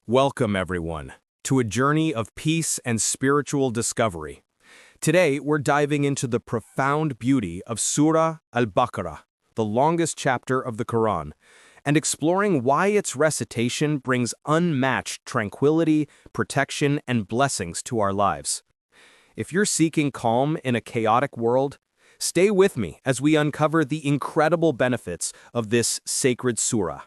Welcome, everyone, to a journey of peace and spiritual discovery. Today, we're diving into the profound beauty of Surah Al-Baqarah, the longest chapter of the Quran, and exploring why its recitation brings unmatched tranquility, protection, and blessings to our lives. If you're seeking calm in a chaotic world, stay with me as we uncover the incredible benefits of this sacred surah.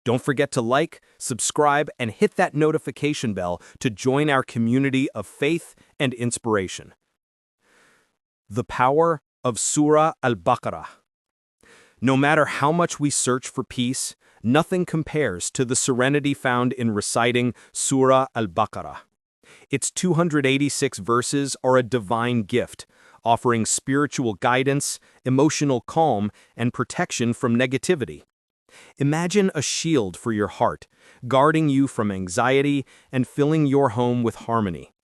Don't forget to like, subscribe, and hit that notification bell to join our community of faith and inspiration. The power of Surah Al-Baqarah. No matter how much we search for peace, nothing compares to the serenity found in reciting Surah Al-Baqarah. Its 286 verses are a divine gift, offering spiritual guidance, emotional calm, and protection from negativity. Imagine a shield for your heart, guarding you from anxiety and filling your home with harmony.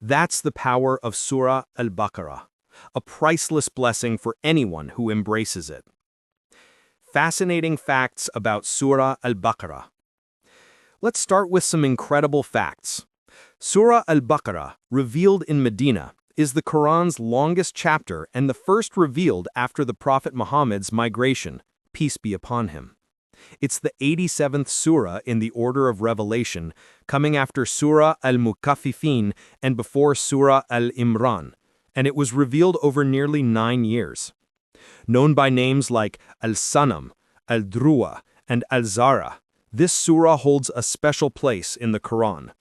That's the power of Surah Al-Baqarah, a priceless blessing for anyone who embraces it. Fascinating facts about Surah Al-Baqarah. Let's start with some incredible facts. Surah Al-Baqarah, revealed in Medina, is the Quran's longest chapter and the first revealed after the Prophet Muhammad's migration, peace be upon him. It's the 87th surah in the order of revelation, coming after Surah Al-Mukaffifin and before Surah Al-Imran, and it was revealed over nearly 9 years. Known by names like Al-Sanam, Al-Druwa, and Al-Zara, this surah holds a special place in the Quran,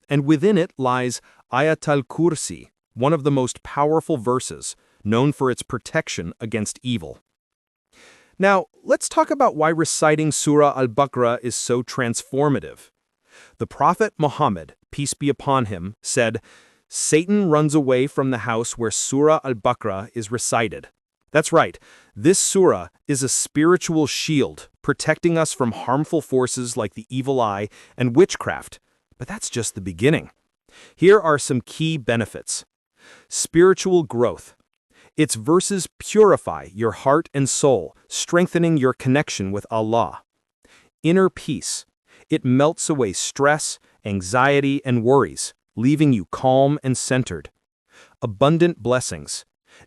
and within it lies Ayatul Kursi, one of the most powerful verses, known for its protection against evil. Now, let's talk about why reciting Surah Al-Baqarah is so transformative. The Prophet Muhammad, peace be upon him, said, "Satan runs away from the house where Surah Al-Baqarah is recited." That's right, this surah is a spiritual shield, protecting us from harmful forces like the evil eye and witchcraft. But that's just the beginning. Here are some key benefits. Spiritual growth. Its verses purify your heart and soul, strengthening your connection with Allah. Inner peace. It melts away stress, anxiety, and worries, leaving you calm and centered. Abundant blessings.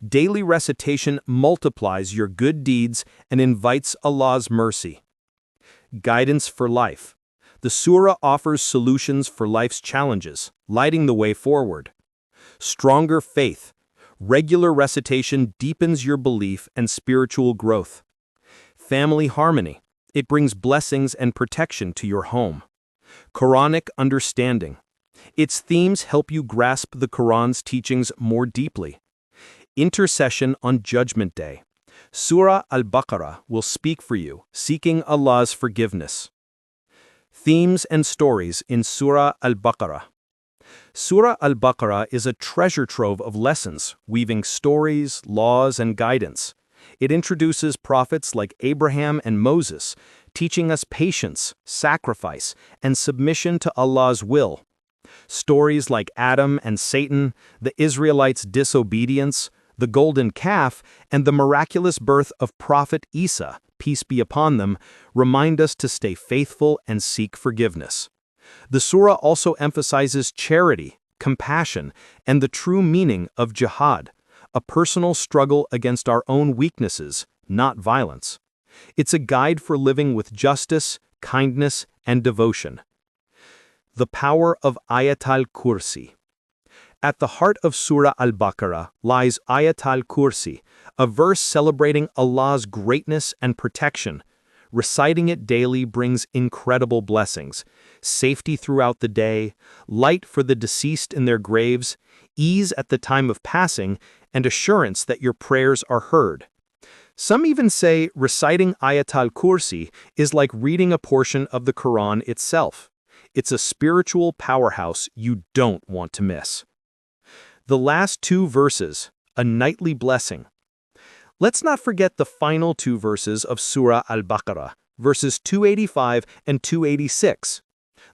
Daily recitation multiplies your good deeds and invites Allah's mercy. Guidance for life. The surah offers solutions for life's challenges, lighting the way forward. Stronger faith. Regular recitation deepens your belief and spiritual growth. Family harmony. It brings blessings and protection to your home. Quranic understanding. Its themes help you grasp the Quran's teachings more deeply. Intercession on Judgment Day. Surah Al-Baqarah will speak for you, seeking Allah's forgiveness. Themes and stories in Surah Al-Baqarah. Surah Al-Baqarah is a treasure trove of lessons, weaving stories, laws, and guidance. It introduces prophets like Abraham and Moses, teaching us patience, sacrifice, and submission to Allah's will. Stories like Adam and Satan, the Israelites' disobedience, the golden calf, and the miraculous birth of Prophet Isa, peace be upon them, remind us to stay faithful and seek forgiveness. The surah also emphasizes charity, compassion, and the true meaning of jihad, a personal struggle against our own weaknesses, not violence. It's a guide for living with justice, kindness, and devotion. The power of Ayatul Kursi. At the heart of Surah Al-Baqarah lies Ayatul Kursi, a verse celebrating Allah's greatness and protection. Reciting it daily brings incredible blessings, safety throughout the day, light for the deceased in their graves, ease at the time of passing, and assurance that your prayers are heard. Some even say reciting Ayatul Kursi is like reading a portion of the Quran itself. It's a spiritual powerhouse you don't want to miss. The last 2 verses, a nightly blessing. Let's not forget the final 2 verses of Surah Al-Baqarah, verses 285 and 286.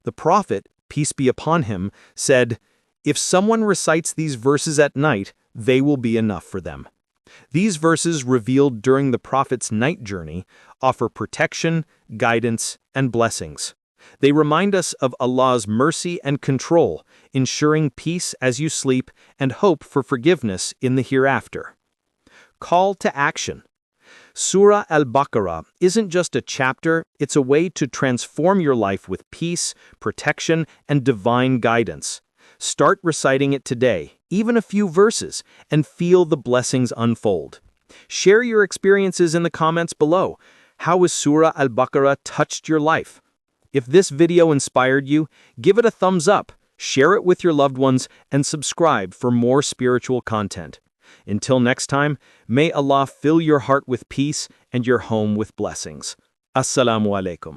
The Prophet, peace be upon him, said, "If someone recites these verses at night, they will be enough for them." These verses, revealed during the Prophet's night journey, offer protection, guidance, and blessings. They remind us of Allah's mercy and control, ensuring peace as you sleep and hope for forgiveness in the hereafter. Call to action. Surah Al-Baqarah isn't just a chapter, it's a way to transform your life with peace, protection, and divine guidance. Start reciting it today, even a few verses, and feel the blessings unfold. Share your experiences in the comments below. How has Surah Al-Baqarah touched your life? If this video inspired you, give it a thumbs up, share it with your loved ones, and subscribe for more spiritual content. Until next time, may Allah fill your heart with peace and your home with blessings. Assalamu alaikum.